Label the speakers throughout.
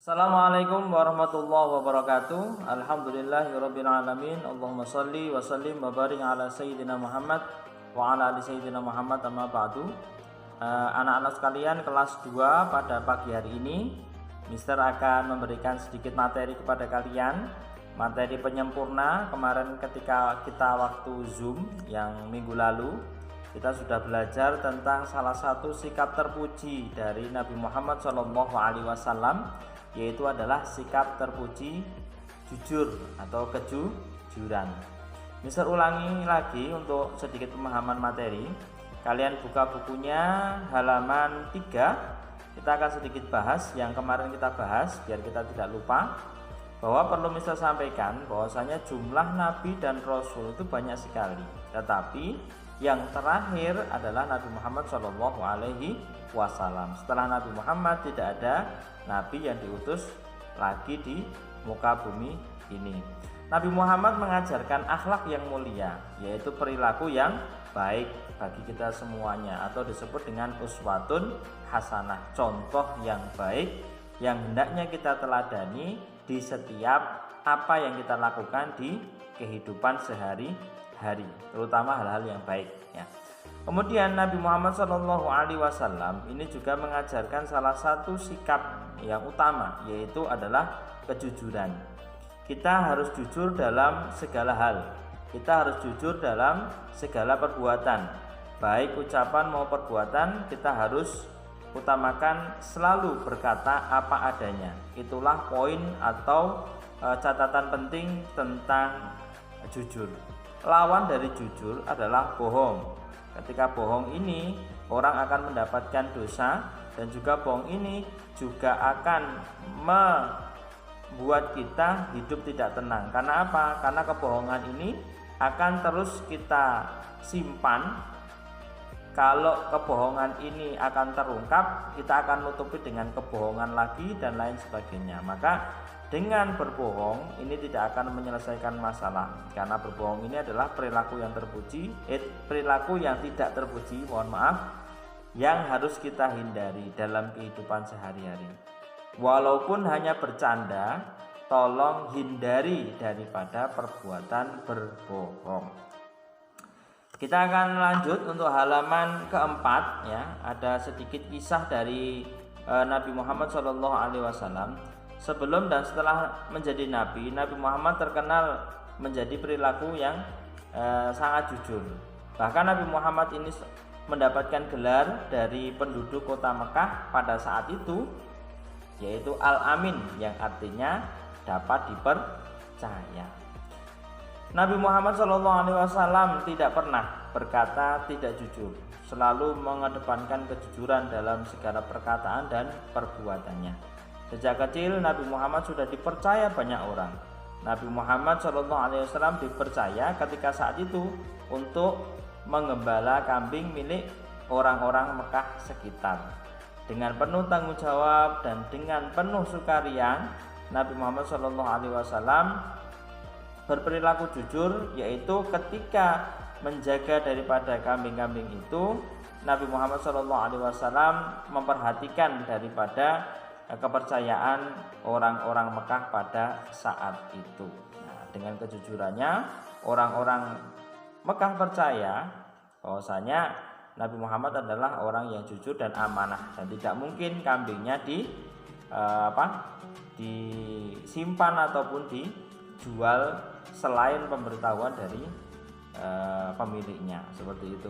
Speaker 1: Assalamualaikum warahmatullahi wabarakatuh. Alhamdulillahirabbil alamin. Allahumma shalli wa sallim wa barik ala sayyidina Muhammad wa ala ali sayyidina Muhammad amma ba'du. Anak-anak sekalian, kelas 2 pada pagi hari ini Mister akan memberikan sedikit materi kepada kalian. Materi penyempurna. Kemarin ketika kita waktu Zoom yang minggu lalu, kita sudah belajar tentang salah satu sikap terpuji dari Nabi Muhammad SAW, yaitu adalah sikap terpuji jujur atau kejujuran. Mister ulangi lagi untuk sedikit pemahaman materi. Kalian buka bukunya halaman 3. Kita akan sedikit bahas yang kemarin kita bahas biar kita tidak lupa. Bahwa perlu Mister sampaikan bahwasanya jumlah nabi dan rasul itu banyak sekali. Tetapi yang terakhir adalah Nabi Muhammad SAW. Setelah Nabi Muhammad tidak ada nabi yang diutus lagi di muka bumi ini. Nabi Muhammad mengajarkan akhlak yang mulia, yaitu perilaku yang baik bagi kita semuanya, atau disebut dengan uswatun hasanah, contoh yang baik yang hendaknya kita teladani di setiap apa yang kita lakukan di kehidupan sehari-hari, terutama hal-hal yang baik ya. Kemudian Nabi Muhammad SAW ini juga mengajarkan salah satu sikap yang utama, yaitu adalah kejujuran. Kita harus jujur dalam segala hal. Kita harus jujur dalam segala perbuatan, baik ucapan maupun perbuatan. Kita harus utamakan selalu berkata apa adanya. Itulah poin atau catatan penting tentang jujur. Lawan dari jujur adalah bohong. Ketika bohong ini, orang akan mendapatkan dosa, dan juga bohong ini juga akan membuat kita hidup tidak tenang. Karena apa? Karena kebohongan ini akan terus kita simpan. Kalau kebohongan ini akan terungkap, kita akan nutupi dengan kebohongan lagi dan lain sebagainya. Maka dengan berbohong ini tidak akan menyelesaikan masalah, karena berbohong ini adalah perilaku yang terpuji, perilaku yang tidak terpuji, yang harus kita hindari dalam kehidupan sehari-hari. Walaupun hanya bercanda, tolong hindari daripada perbuatan berbohong. Kita akan lanjut untuk halaman keempat ya. Ada sedikit kisah dari Nabi Muhammad SAW. Sebelum dan setelah menjadi nabi, Nabi Muhammad terkenal menjadi perilaku yang sangat jujur. Bahkan Nabi Muhammad ini mendapatkan gelar dari penduduk kota Mekah pada saat itu, yaitu Al-Amin, yang artinya dapat dipercaya. Nabi Muhammad SAW tidak pernah berkata tidak jujur, selalu mengedepankan kejujuran dalam segala perkataan dan perbuatannya. Sejak kecil Nabi Muhammad sudah dipercaya banyak orang. Nabi Muhammad SAW dipercaya ketika saat itu untuk menggembala kambing milik orang-orang Mekah sekitar. Dengan penuh tanggung jawab dan dengan penuh sukaria, Nabi Muhammad SAW berperilaku jujur, yaitu ketika menjaga daripada kambing-kambing itu, Nabi Muhammad SAW memperhatikan daripada kepercayaan orang-orang Mekah pada saat itu. Nah, dengan kejujurannya, orang-orang Mekah percaya bahwasanya Nabi Muhammad adalah orang yang jujur dan amanah, dan tidak mungkin kambingnya disimpan ataupun dijual selain pemberitahuan dari pemiliknya, seperti itu.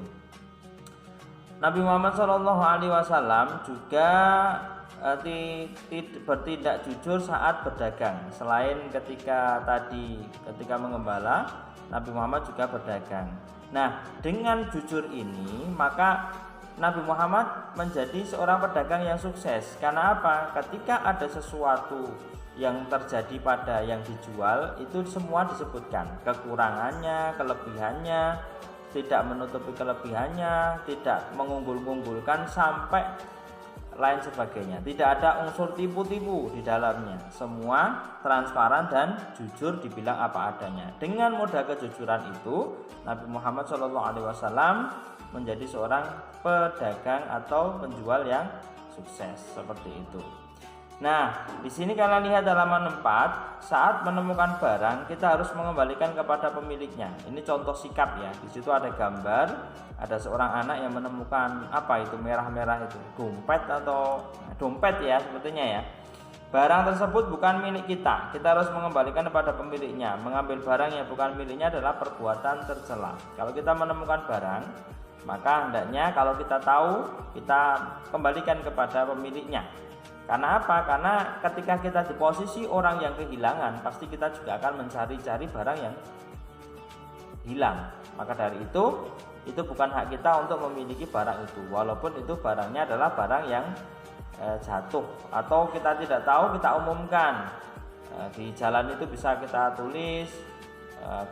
Speaker 1: Nabi Muhammad SAW juga bertindak jujur saat berdagang. Selain ketika mengembala, Nabi Muhammad juga berdagang. Nah, dengan jujur ini maka Nabi Muhammad menjadi seorang pedagang yang sukses. Karena apa? Ketika ada sesuatu yang terjadi pada yang dijual, itu semua disebutkan kekurangannya, kelebihannya, tidak menutupi kelebihannya, tidak mengunggul-unggulkan sampai lain sebagainya. Tidak ada unsur tipu-tipu di dalamnya. Semua transparan dan jujur, dibilang apa adanya. Dengan modal kejujuran itu, Nabi Muhammad SAW menjadi seorang pedagang atau penjual yang sukses, seperti itu. Nah, di sini kalian lihat halaman 4, saat menemukan barang kita harus mengembalikan kepada pemiliknya. Ini contoh sikap ya. Di situ ada gambar, ada seorang anak yang menemukan apa itu merah-merah itu, dompet atau dompet ya sebetulnya ya. Barang tersebut bukan milik kita. Kita harus mengembalikan kepada pemiliknya. Mengambil barang yang bukan miliknya adalah perbuatan tercela. Kalau kita menemukan barang, maka hendaknya kalau kita tahu, kita kembalikan kepada pemiliknya. Karena apa? Karena ketika kita di posisi orang yang kehilangan, pasti kita juga akan mencari-cari barang yang hilang. Maka dari itu bukan hak kita untuk memiliki barang itu, walaupun itu barangnya adalah barang yang jatuh atau kita tidak tahu, kita umumkan. Di jalan itu bisa kita tulis,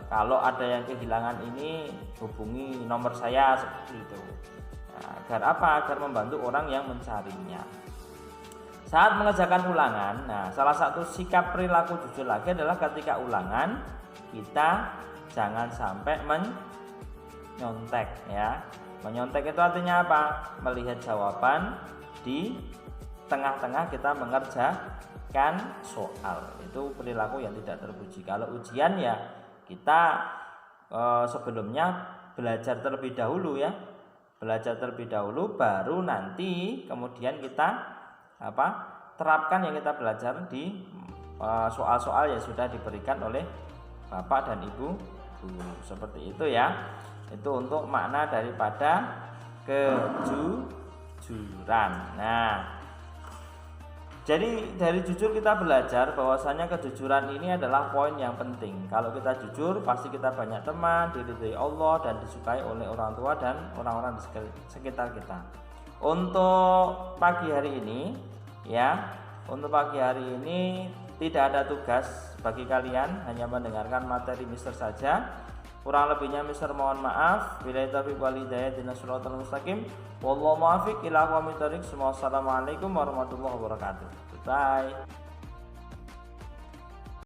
Speaker 1: kalau ada yang kehilangan ini hubungi nomor saya, seperti itu. Agar apa? Agar membantu orang yang mencarinya. Saat mengerjakan ulangan, nah salah satu sikap perilaku jujur lagi adalah ketika ulangan kita jangan sampai menyontek ya. Menyontek itu artinya apa? Melihat jawaban di tengah-tengah kita mengerjakan soal. Itu perilaku yang tidak terpuji. Kalau ujian ya kita sebelumnya belajar terlebih dahulu ya. Belajar terlebih dahulu baru nanti kemudian kita terapkan yang kita belajar di soal-soal yang sudah diberikan oleh Bapak dan Ibu guru. Seperti itu ya. Itu untuk makna daripada kejujuran. Nah, jadi dari jujur kita belajar bahwasanya kejujuran ini adalah poin yang penting. Kalau kita jujur pasti kita banyak teman, diridhoi Allah dan disukai oleh orang tua dan orang-orang di sekitar kita. Untuk pagi hari ini tidak ada tugas bagi kalian, hanya mendengarkan materi Mister saja. Kurang lebihnya Mister mohon maaf. Billahi taufiq wal hidayah, ihdinas siratal mustaqim. Wallahu muwaffiq ila aqwamit thoriq. Wassalamualaikum warahmatullahi wabarakatuh. Bye.